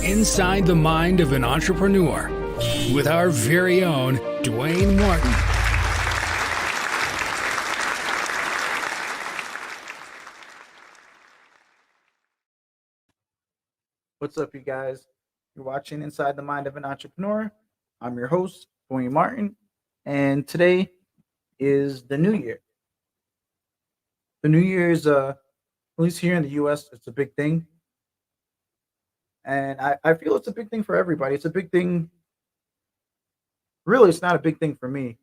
Inside the Mind of an Entrepreneur with our very own Dwayne Martin. What's up, you guys? You're watching Inside the Mind of an Entrepreneur. I'm your host, Dwayne Martin, and today is the new year. The new year is, at least here in the US, it's a big thing. And I feel it's a big thing for everybody. It's a big thing. Really, it's not a big thing for me.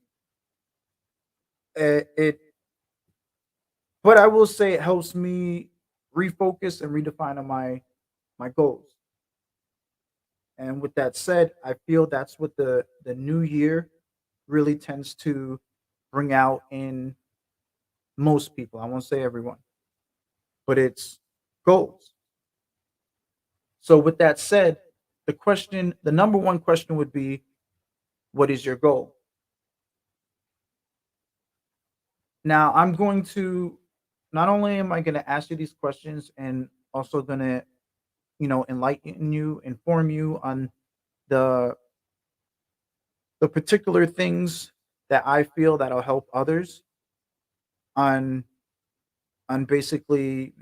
It but I will say it helps me refocus and redefine on my goals. And with that said, I feel that's what the new year really tends to bring out in most people. I won't say everyone, but it's goals. So with that said, the number one question would be, what is your goal? Now, I'm going to not only am I going to ask you these questions and also going to, enlighten you, inform you on the the particular things that I feel that'll help others on basically,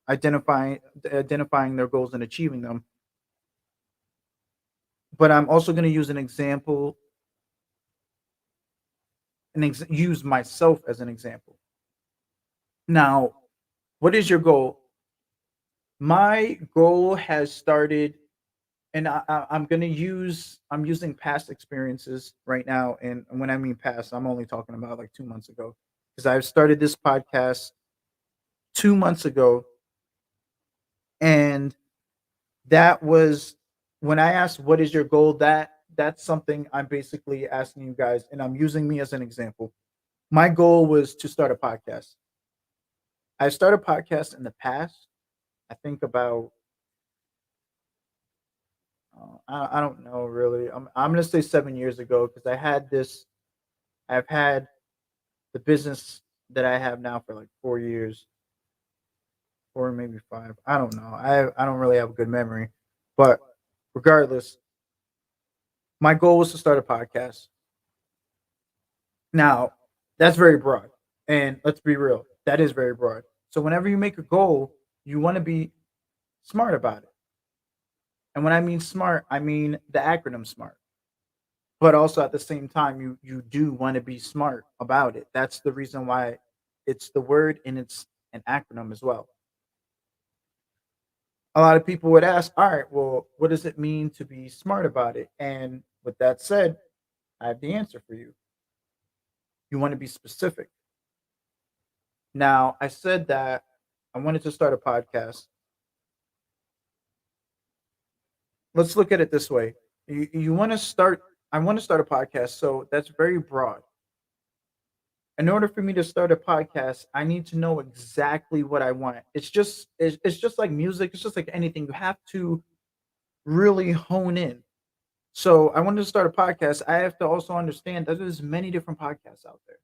identifying identifying their goals and achieving them. But I'm also going to use an example and use myself as an example. Now, what is your goal? My goal has started, and I'm using past experiences right now. And when I mean past, I'm only talking about like 2 months ago, because I've started this podcast 2 months ago, and that was when I asked, what is your goal? That's something I'm basically asking you guys, and I'm using me as an example. My goal was to start a podcast. I started a podcast in the past. I think about I don't know really. I'm gonna say 7 years ago, because I've had the business that I have now for like 4 years, or maybe five. I don't know. I don't really have a good memory, but regardless, my goal was to start a podcast. Now, that's very broad. And let's be real, that is very broad. So whenever you make a goal, you want to be smart about it. And when I mean smart, I mean the acronym SMART. But also at the same time, you do want to be smart about it. That's the reason why it's the word, and it's an acronym as well. A lot of people would ask, all right, well, what does it mean to be smart about it? And with that said, I have the answer for you. You want to be specific. Now, I said that I wanted to start a podcast. Let's look at it this way. You want to start, I want to start a podcast. So that's very broad. In order for me to start a podcast, I need to know exactly what I want. It's just like music. It's just like anything. You have to really hone in. So I wanted to start a podcast. I have to also understand that there's many different podcasts out there.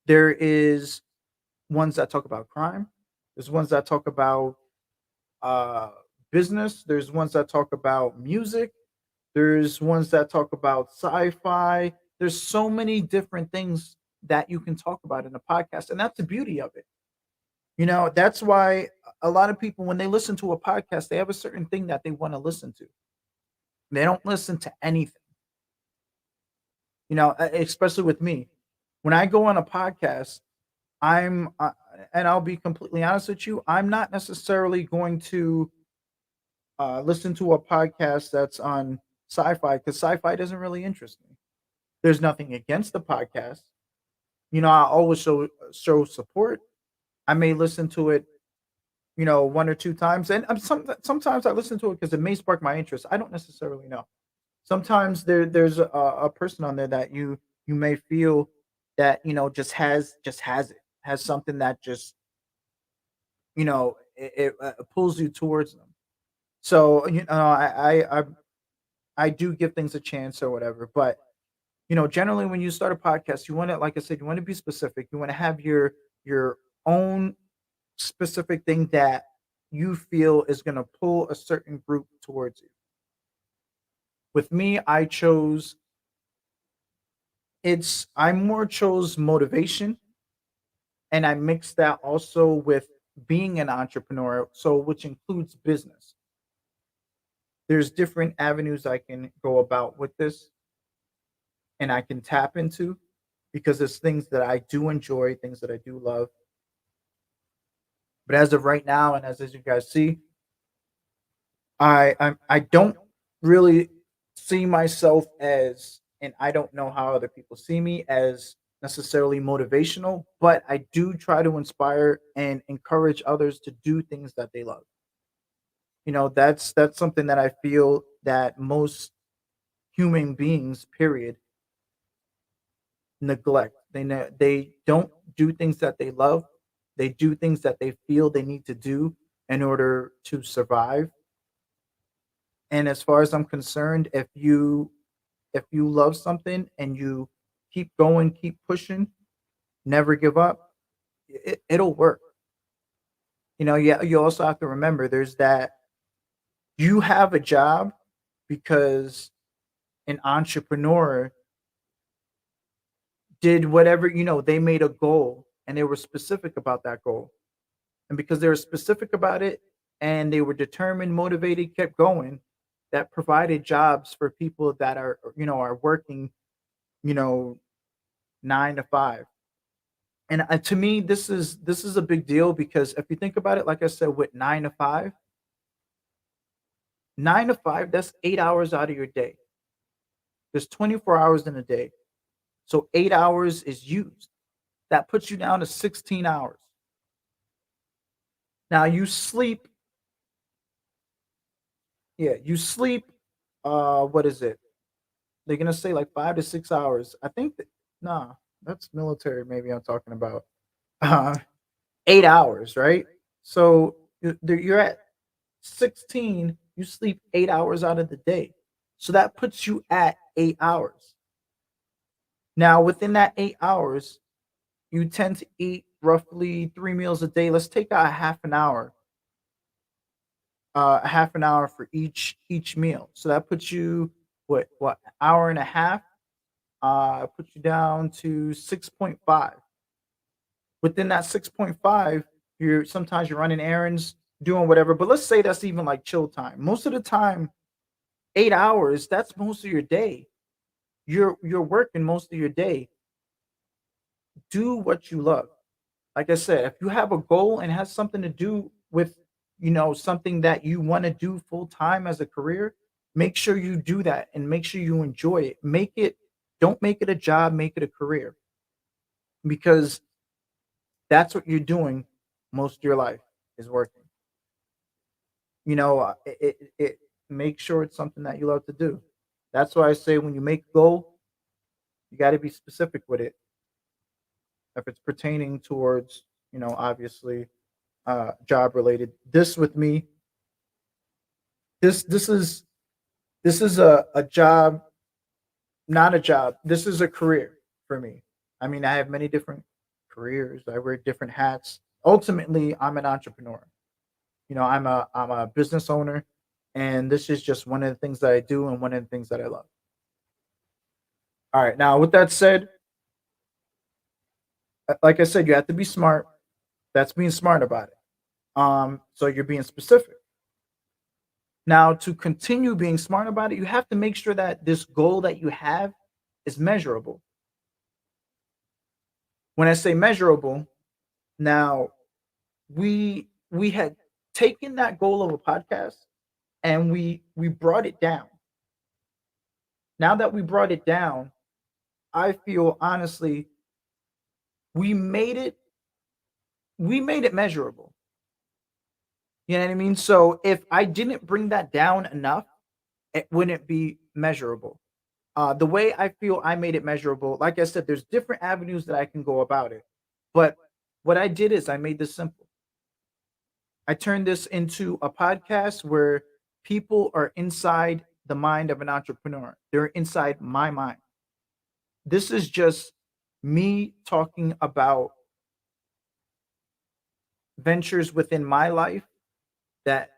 There is ones that talk about crime. There's ones that talk about uh, business. There's ones that talk about music. There's ones that talk about sci-fi. There's so many different things that you can talk about in a podcast, and that's the beauty of it. That's why a lot of people, when they listen to a podcast, they have a certain thing that they want to listen to. They don't listen to anything. Especially with me. When I go on a podcast, and I'll be completely honest with you, I'm not necessarily going to listen to a podcast that's on sci-fi, because sci-fi doesn't really interest me. There's nothing against the podcast. I always show support. I may listen to it, one or two times, and sometimes I listen to it because it may spark my interest. I don't necessarily know. Sometimes there's a person on there that you may feel that just has it, has something that just it pulls you towards them. So I do give things a chance or whatever. But generally, when you start a podcast, you want to, like I said, you want to be specific. You want to have your own specific thing that you feel is going to pull a certain group towards you. With me, I more chose motivation, and I mixed that also with being an entrepreneur, so which includes business. There's different avenues I can go about with this and I can tap into because it's things that I do enjoy, things that I do love. But as of right now, and as you guys see, I don't really see myself as, and I don't know how other people see me as necessarily motivational, but I do try to inspire and encourage others to do things that they love. That's something that I feel that most human beings, period, neglect. They don't do things that they love. They do things that they feel they need to do in order to survive. And as far as I'm concerned, if you love something and you keep going, keep pushing, never give up, it'll work. Yeah, you also have to remember there's that you have a job because an entrepreneur did whatever, they made a goal and they were specific about that goal. And because they were specific about it and they were determined, motivated, kept going, that provided jobs for people that are working, you know, 9 to 5. And to me, this is a big deal because if you think about it, like I said, with 9 to 5, 9 to 5, that's 8 hours out of your day. There's 24 hours in a day. So 8 hours is used. That puts you down to 16 hours. Now you sleep, yeah, you sleep, what is it? They're gonna say like 5 to 6 hours. I think that, nah, that's military, maybe I'm talking about. Uh 8 hours, right? So you're at 16, you sleep 8 hours out of the day. So that puts you at 8 hours. Now, within that 8 hours, you tend to eat roughly 3 meals a day. Let's take out a half an hour for each meal. So that puts you what hour and a half? Puts you down to 6.5. Within that 6.5, you're running errands, doing whatever. But let's say that's even like chill time. Most of the time, 8 hours, that's most of your day. You're working most of your day. Do what you love. Like I said, if you have a goal and has something to do with, something that you want to do full time as a career, make sure you do that and make sure you enjoy it. Don't make it a job, make it a career because that's what you're doing most of your life is working. It make sure it's something that you love to do. That's why I say when you make a goal, you got to be specific with it. If it's pertaining towards, obviously, job related. This with me, this is a job, not a job. This is a career for me. I mean, I have many different careers. I wear different hats. Ultimately, I'm an entrepreneur. I'm a business owner, and this is just one of the things that I do and one of the things that I love. All right, now with that said, like I said, you have to be smart. That's being smart about it. So you're being specific. Now, to continue being smart about it, you have to make sure that this goal that you have is measurable. When I say measurable, now we had taken that goal of a podcast and we brought it down. Now that we brought it down, I feel honestly we made it we made it measurable. You know what I mean? So if I didn't bring that down enough, it wouldn't be measurable. The way I feel I made it measurable, like I said, there's different avenues that I can go about it. But what I did is I made this simple. I turned this into a podcast where people are inside the mind of an entrepreneur. They're inside my mind. This is just me talking about ventures within my life that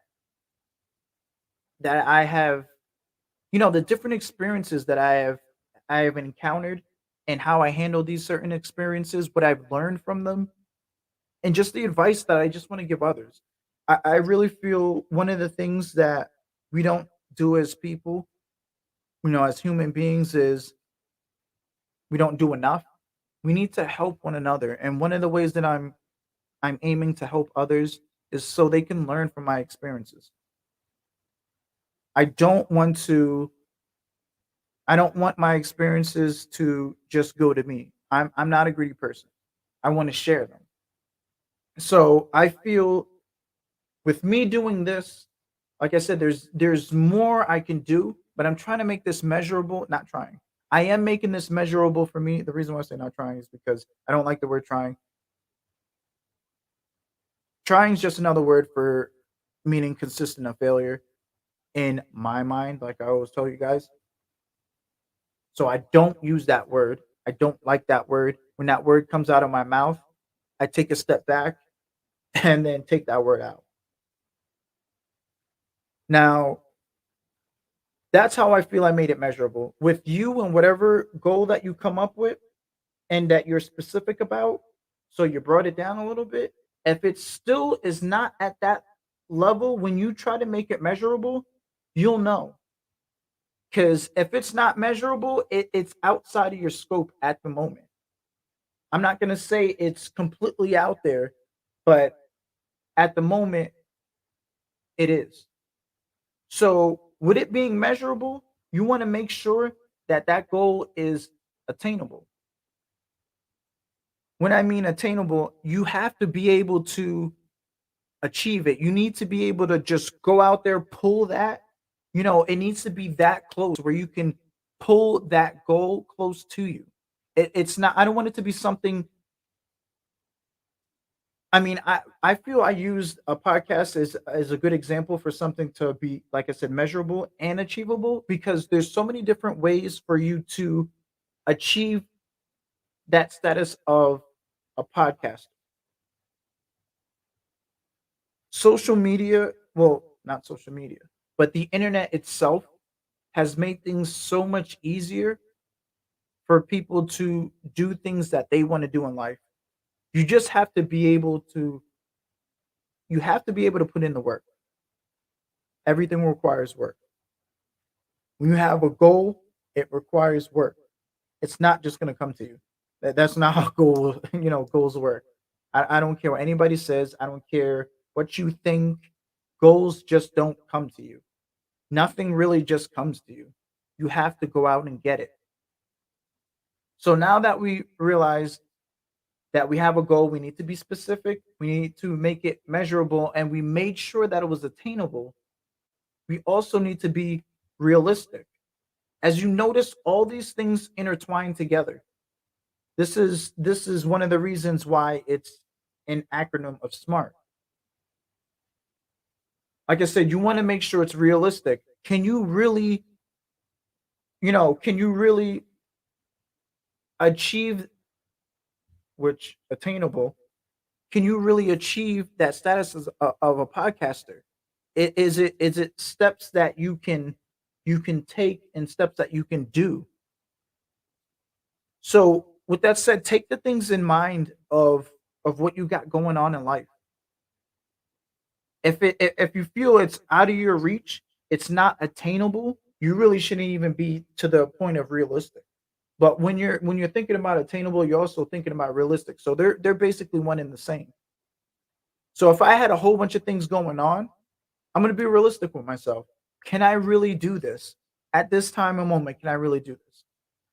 I have, the different experiences that I have encountered and how I handle these certain experiences, what I've learned from them, and just the advice that I just want to give others. I really feel one of the things that we don't do as people, as human beings, is we don't do enough. We need to help one another. And one of the ways that I'm aiming to help others is so they can learn from my experiences. I don't want to I don't want my experiences to just go to me. I'm not a greedy person. I want to share them. So I feel with me doing this, like I said, there's more I can do, but I'm trying to make this measurable, not trying. I am making this measurable for me. The reason why I say not trying is because I don't like the word trying. Trying is just another word for meaning consistent of failure in my mind, like I always tell you guys. So I don't use that word. I don't like that word. When that word comes out of my mouth, I take a step back and then take that word out. Now, that's how I feel I made it measurable. With you and whatever goal that you come up with and that you're specific about, so you brought it down a little bit. If it still is not at that level, when you try to make it measurable, you'll know. Because if it's not measurable, it's outside of your scope at the moment. I'm not going to say it's completely out there, but at the moment, it is. So, with it being measurable, you want to make sure that that goal is attainable. When I mean attainable, you have to be able to achieve it. You need to be able to just go out there, pull that. It needs to be that close where you can pull that goal close to you. It's not, I don't want it to be something. I mean, I feel I used a podcast as a good example for something to be, like I said, measurable and achievable, because there's so many different ways for you to achieve that status of a podcast. Social media, well, not social media, but the internet itself has made things so much easier for people to do things that they want to do in life. You just have to be able to you have to be able to put in the work. Everything requires work. When you have a goal, it requires work. It's not just going to come to you. That's not how goals work. I don't care what anybody says. I don't care what you think. Goals just don't come to you. Nothing really just comes to you. You have to go out and get it. So now that we realize that we have a goal, we need to be specific, we need to make it measurable, and we made sure that it was attainable. We also need to be realistic. As you notice, all these things intertwine together. This is one of the reasons why it's an acronym of SMART. Like I said, you want to make sure it's realistic. Can you really achieve, which attainable, can you really achieve that status of a podcaster? Is it steps that you can take and steps that you can do? So with that said, take the things in mind of what you got going on in life. If you feel it's out of your reach, it's not attainable, you really shouldn't even be to the point of realistic. But when you're thinking about attainable, you're also thinking about realistic. So they're basically one and the same. So if I had a whole bunch of things going on, I'm going to be realistic with myself. Can I really do this at this time and moment? Can I really do this?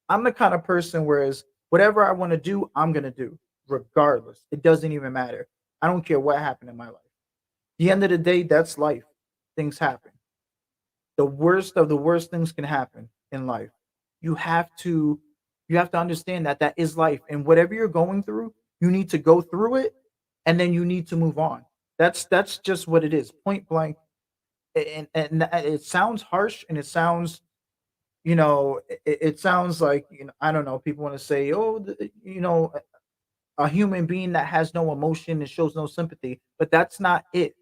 I'm the kind of person whereas whatever I want to do, I'm going to do regardless. It doesn't even matter. I don't care what happened in my life. The end of the day, that's life. Things happen. The worst of the worst things can happen in life. You have to you have to understand that that is life, and whatever you're going through, you need to go through it, and then you need to move on. That's just what it is, point blank. And it sounds harsh, and it sounds, it sounds like, I don't know. People want to say, oh, a human being that has no emotion and shows no sympathy, but that's not it.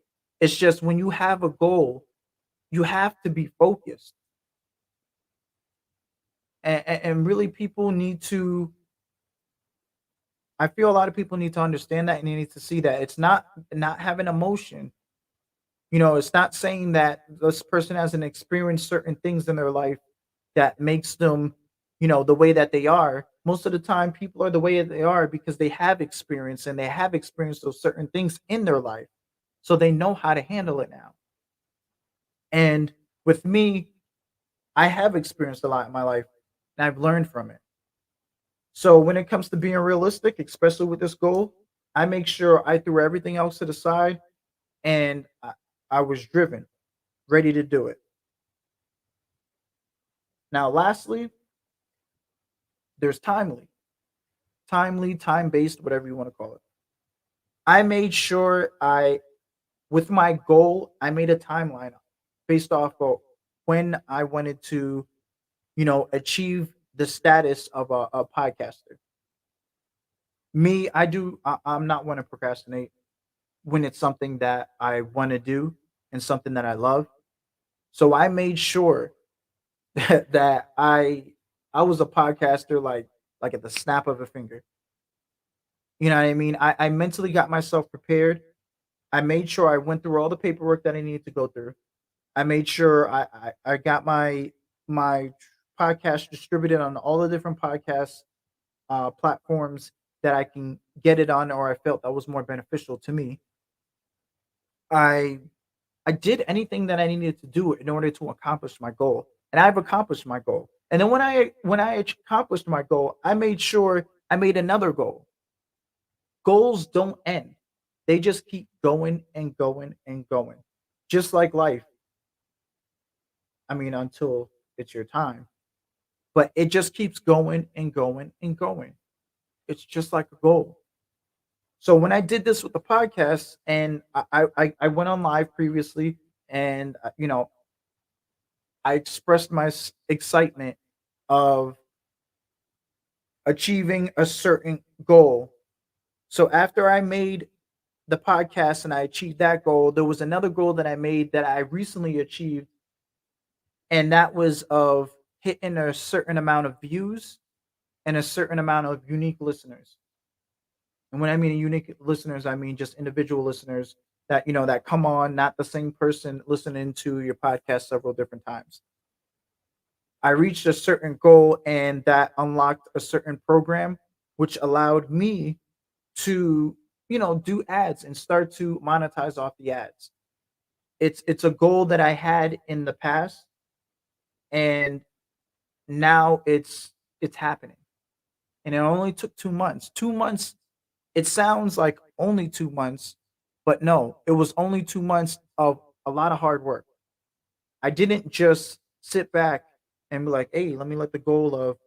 It's just when you have a goal, you have to be focused. And really people need to I feel a lot of people need to understand that and they need to see that it's not having emotion. It's not saying that this person hasn't experienced certain things in their life that makes them, the way that they are. Most of the time, people are the way that they are because they have experience and they have experienced those certain things in their life. So they know how to handle it now. And with me, I have experienced a lot in my life and I've learned from it. So when it comes to being realistic, especially with this goal, I make sure I threw everything else to the side and I was driven, ready to do it. Now, lastly, there's timely, time based, whatever you want to call it. I made sure with my goal, I made a timeline based off of when I wanted to, achieve the status of a podcaster. Me, I'm not one to procrastinate when it's something that I want to do and something that I love. So I made sure that I was a podcaster like at the snap of a finger. You know what I mean? I mentally got myself prepared. I made sure I went through all the paperwork that I needed to go through. I made sure I got my podcast distributed on all the different podcast platforms that I can get it on, or I felt that was more beneficial to me. I I did anything that I needed to do in order to accomplish my goal, and I've accomplished my goal. And then when I accomplished my goal, I made sure I made another goal. Goals don't end; they just keep going and going and going, just like life. I mean, until it's your time, but it just keeps going and going and going. It's just like a goal. So when I did this with the podcast, and I went on live previously, and I expressed my excitement of achieving a certain goal. So after I made the podcast and I achieved that goal, there was another goal that I made that I recently achieved, and that was of hitting a certain amount of views and a certain amount of unique listeners. And when I mean unique listeners, I mean just individual listeners that come on, not the same person listening to your podcast several different times. I reached a certain goal and that unlocked a certain program, which allowed me to, do ads and start to monetize off the ads. It's a goal that I had in the past, and now it's happening. And it only took 2 months. 2 months, it sounds like only 2 months, but no, it was only 2 months of a lot of hard work. I didn't just sit back and be like, "Hey, let me let the goal of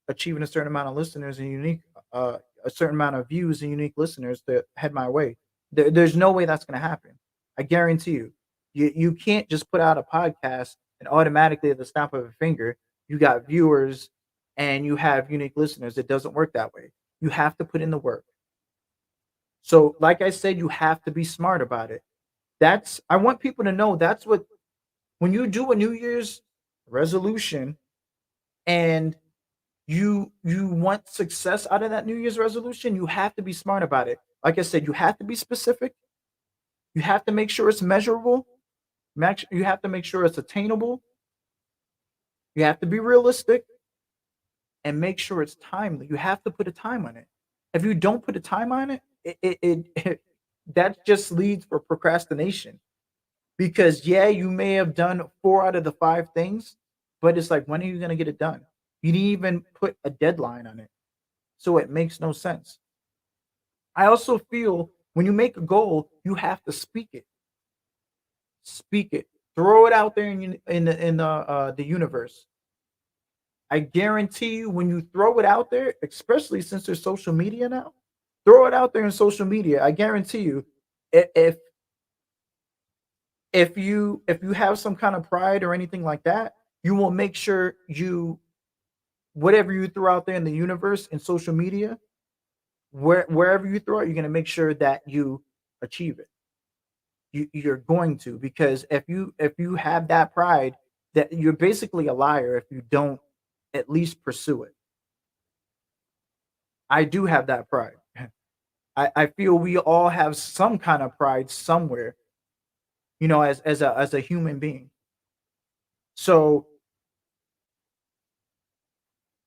achieving a certain amount of listeners and a certain amount of views and unique listeners to head my way." There's no way that's going to happen. I guarantee you. You can't just put out a podcast and automatically at the snap of a finger you got viewers and you have unique listeners. It doesn't work that way. You have to put in the work. So, like I said, you have to be smart about it. I want people to know that's what when you do a New Year's resolution and you want success out of that New Year's resolution, you have to be smart about it. Like I said, you have to be specific. You have to make sure it's measurable. You have to make sure it's attainable. You have to be realistic and make sure it's timely. You have to put a time on it. If you don't put a time on it, that just leads for procrastination. Because yeah, you may have done 4 out of the 5 things, but it's like, when are you going to get it done? You didn't even put a deadline on it, so it makes no sense. I also feel when you make a goal, you have to speak it, throw it out there in the universe. I guarantee you, when you throw it out there, especially since there's social media now, throw it out there in social media. I guarantee you, if if you have some kind of pride or anything like that, you will make sure you whatever you throw out there in the universe in social media, wherever you throw it, you're gonna make sure that you achieve it. you're going to, because if you have that pride, that you're basically a liar if you don't at least pursue it. I do have that pride. I feel we all have some kind of pride somewhere, as a human being. So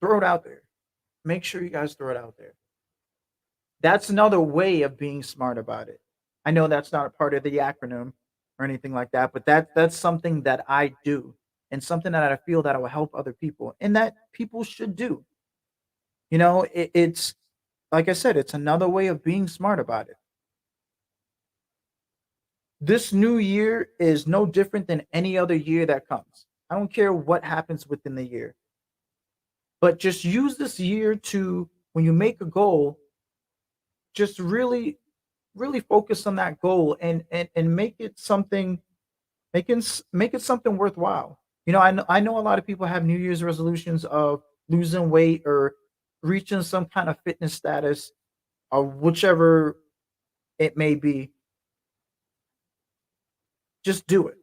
throw it out there. Make sure you guys throw it out there. That's another way of being smart about it. I know that's not a part of the acronym or anything like that, but that's something that I do, and something that I feel that will help other people and that people should do. It's like I said, it's another way of being smart about it. This new year is no different than any other year that comes. I don't care what happens within the year, but just use this year to, when you make a goal, just really focus on that goal, and make it something worthwhile. I know a lot of people have New Year's resolutions of losing weight or reaching some kind of fitness status, or whichever it may be. Just do it.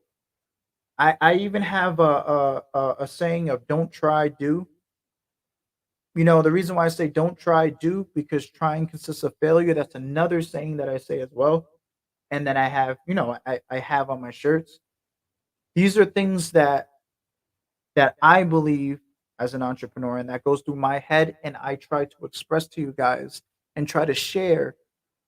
I even have a saying of don't try, do. The reason why I say don't try, do, because trying consists of failure. That's another saying that I say as well. And then I have on my shirts. These are things that I believe as an entrepreneur, and that goes through my head, and I try to express to you guys and try to share,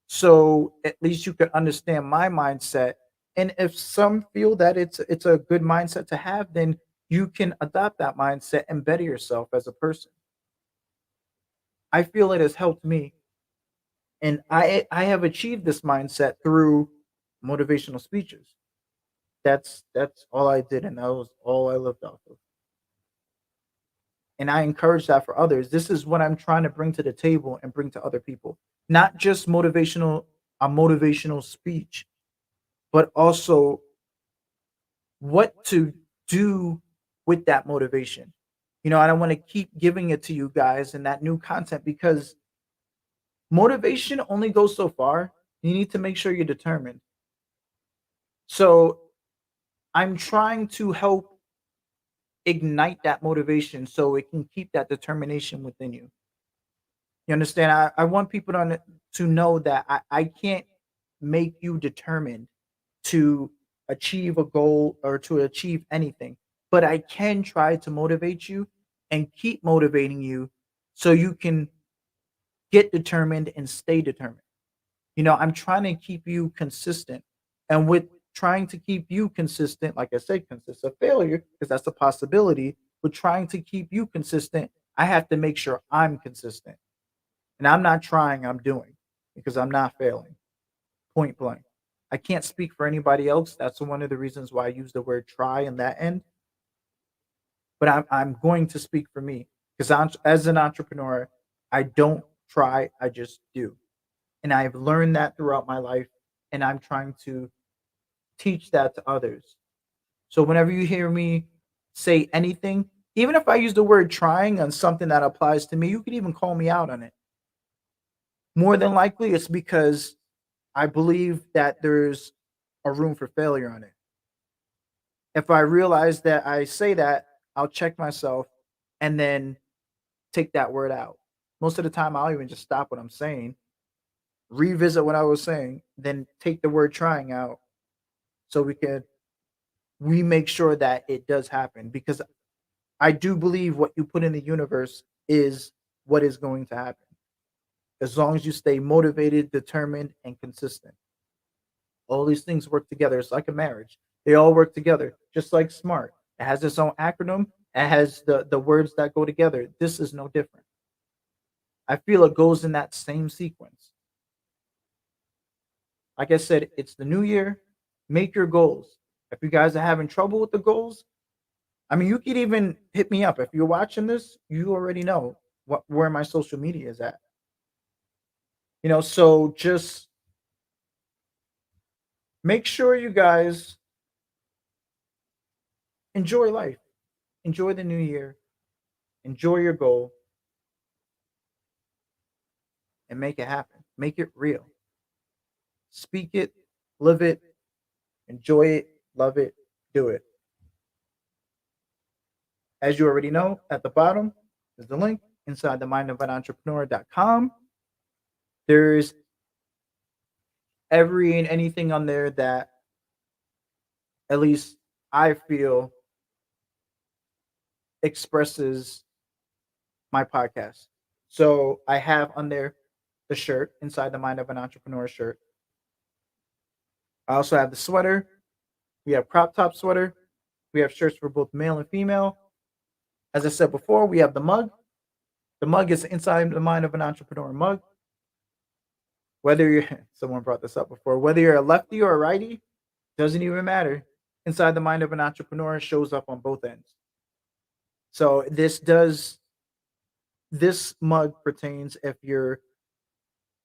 so at least you can understand my mindset. And if some feel that it's a good mindset to have, then you can adopt that mindset and better yourself as a person. I feel it has helped me, and I have achieved this mindset through motivational speeches. That's all I did, and that was all I lived off of. And I encourage that for others. This is what I'm trying to bring to the table and bring to other people. Not just a motivational speech, but also what to do with that motivation. I don't want to keep giving it to you guys and that new content, because motivation only goes so far. You need to make sure you're determined. So I'm trying to help ignite that motivation so it can keep that determination within you. You understand? I want people to know that I can't make you determined to achieve a goal or to achieve anything, but I can try to motivate you and keep motivating you so you can get determined and stay determined. I'm trying to keep you consistent. And with trying to keep you consistent, like I said, consists of failure because that's a possibility. With trying to keep you consistent, I have to make sure I'm consistent. And I'm not trying, I'm doing, because I'm not failing. Point blank. I can't speak for anybody else. That's one of the reasons why I use the word try in that end. But I'm going to speak for me, because as an entrepreneur, I don't try, I just do. And I've learned that throughout my life. And I'm trying to teach that to others. So whenever you hear me say anything, even if I use the word trying on something that applies to me, you could even call me out on it. More than likely, it's because I believe that there's a room for failure on it. If I realize that I say that, I'll check myself and then take that word out. Most of the time, I'll even just stop what I'm saying, revisit what I was saying, then take the word trying out, so we make sure that it does happen, because I do believe what you put in the universe is what is going to happen, as long as you stay motivated, determined, and consistent. All these things work together. It's like a marriage. They all work together, just like SMART. It has its own acronym. It has the words that go together. This is no different. I feel it goes in that same sequence. Like I said, it's the new year. Make your goals. If you guys are having trouble with the goals, I mean, you could even hit me up. If you're watching this, you already know where my social media is at. So just make sure you guys enjoy life, enjoy the new year, enjoy your goal, and make it happen. Make it real. Speak it, live it, Enjoy it, love it, do it. As you already know, at the bottom is the link inside the mind of an entrepreneur.com. There's every and anything on there that at least I feel expresses my podcast. So I have on there the shirt, inside the mind of an entrepreneur shirt. I also have the sweater. We have crop top sweater. We have shirts for both male and female. As I said before, we have the mug. The mug is inside the mind of an entrepreneur mug. Whether you're someone brought this up before, whether you're a lefty or a righty, doesn't even matter. Inside the mind of an entrepreneur shows up on both ends. So this mug pertains if you're,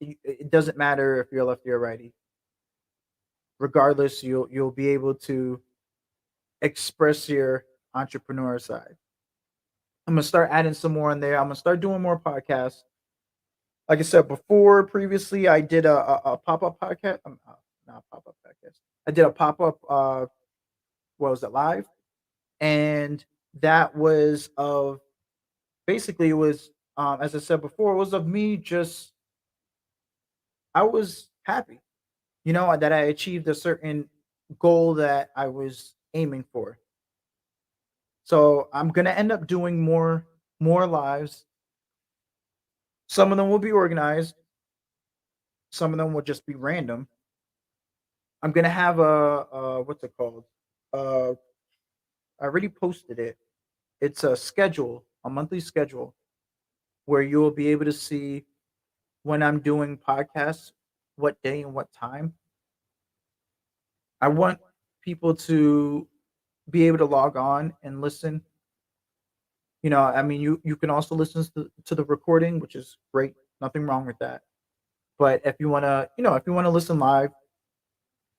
it doesn't matter if you're a lefty or righty. Regardless, you'll be able to express your entrepreneur side. I'm gonna start adding some more in there. I'm gonna start doing more podcasts. Like I said before, previously I did a pop up podcast. Not a pop up podcast. I did a pop up. What was it, live? And that was of basically it was as I said before, it was of me just I was happy, that I achieved a certain goal that I was aiming for. So I'm gonna end up doing more lives. Some of them will be organized. Some of them will just be random. I'm gonna have a what's it called? Uh, I already posted it. It's a schedule, a monthly schedule, where you will be able to see when I'm doing podcasts, what day and what time. I want people to be able to log on and listen. I mean, you can also listen to the recording, which is great. Nothing wrong with that. But if you want to listen live,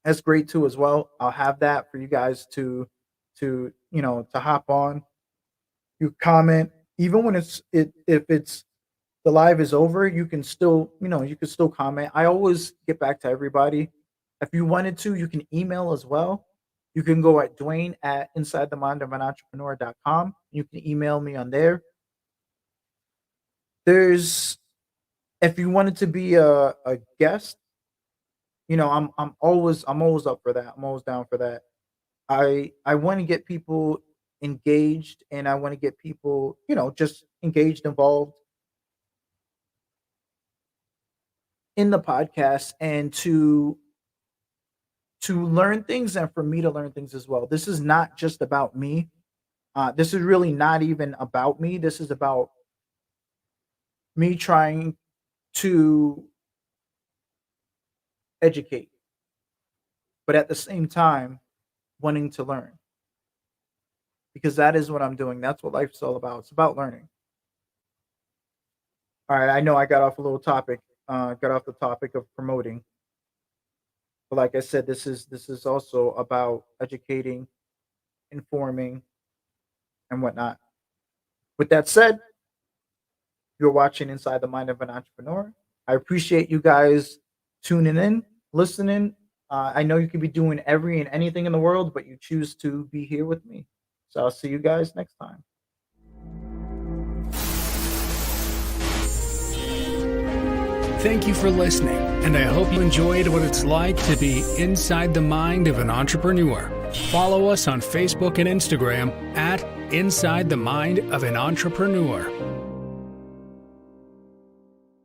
that's great too as well. I'll have that for you guys to hop on. You comment even when if it's the live is over, you can still comment. I always get back to everybody. If you wanted to, you can email as well. You can go at Dwayne at inside the mind of an entrepreneur.com. You can email me on there. There's if you wanted to be a guest, I'm always up for that. I'm always down for that. I want to get people engaged and I want to get people, just engaged, involved in the podcast and to learn things and for me to learn things as well. This is not just about me. This is really not even about me. This is about me trying to educate, but at the same time, wanting to learn because that is what I'm doing. That's what life's all about. It's about learning. All right. I know I got off a little topic, got off the topic of promoting, but like I said, this is also about educating, informing, and whatnot. With that said, you're watching Inside the Mind of an Entrepreneur. I appreciate you guys tuning in, listening. I know you could be doing every and anything in the world, but you choose to be here with me. So I'll see you guys next time. Thank you for listening, and I hope you enjoyed what it's like to be inside the mind of an entrepreneur. Follow us on Facebook and Instagram at Inside the Mind of an Entrepreneur.